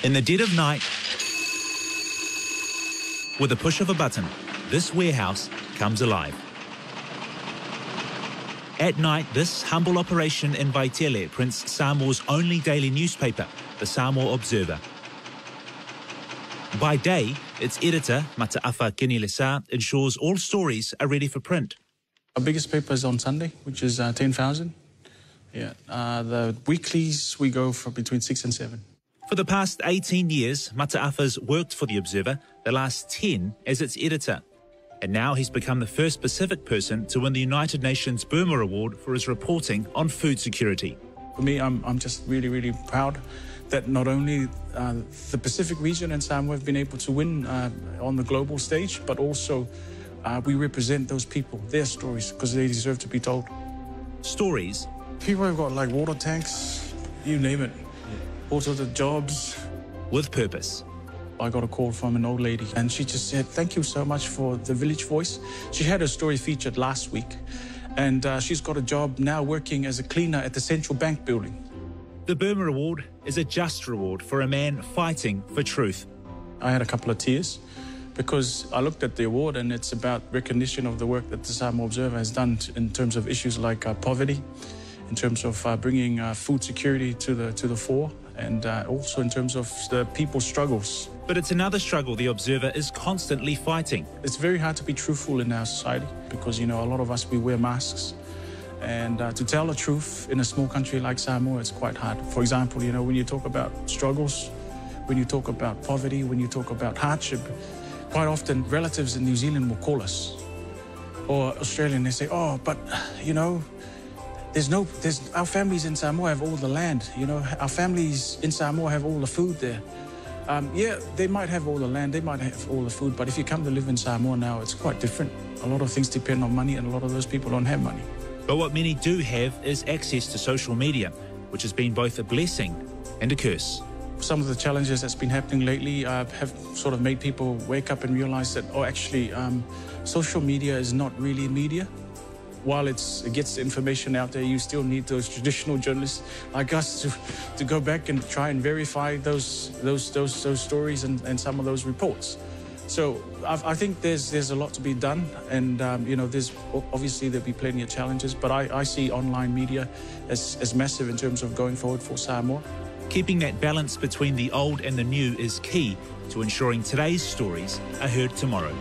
In the dead of night, with a push of a button, this warehouse comes alive. At night, this humble operation in Vaitele prints Samoa's only daily newspaper, the Samoa Observer. By day, its editor, Mataafa Kenilesa, ensures all stories are ready for print. Our biggest paper is on Sunday, which is 10,000. Yeah, the weeklies, we go for between 6 and 7. For the past 18 years, Mataafa's worked for the Observer, the last 10 as its editor. And now he's become the first Pacific person to win the United Nations Burma Award for his reporting on food security. For me, I'm just really, really proud that not only the Pacific region and Samoa have been able to win on the global stage, but also we represent those people, their stories, because they deserve to be told. Stories. People have got like water tanks, you name it, all sorts of jobs. With purpose. I got a call from an old lady and she just said, thank you so much for the Village Voice. She had her story featured last week and she's got a job now working as a cleaner at the Central Bank building. The Burma Award is a just reward for a man fighting for truth. I had a couple of tears because I looked at the award and it's about recognition of the work that the Samoa Observer has done in terms of issues like poverty, in terms of bringing food security to the fore, and also in terms of the people's struggles. But it's another struggle the Observer is constantly fighting. It's very hard to be truthful in our society because, you know, a lot of us, we wear masks. And to tell the truth in a small country like Samoa, it's quite hard. For example, you know, when you talk about struggles, when you talk about poverty, when you talk about hardship, quite often relatives in New Zealand will call us. Or Australian, they say, oh, but, you know, our families in Samoa have all the land, you know, our families in Samoa have all the food there. Yeah, they might have all the land, they might have all the food, but if you come to live in Samoa now, it's quite different. A lot of things depend on money and a lot of those people don't have money. But what many do have is access to social media, which has been both a blessing and a curse. Some of the challenges that's been happening lately have sort of made people wake up and realize that, oh, actually, social media is not really media. While it gets the information out there, you still need those traditional journalists like us to go back and try and verify those stories and some of those reports. So I think there's a lot to be done, and you know, obviously there'll be plenty of challenges, but I see online media as massive in terms of going forward for Samoa. Keeping that balance between the old and the new is key to ensuring today's stories are heard tomorrow.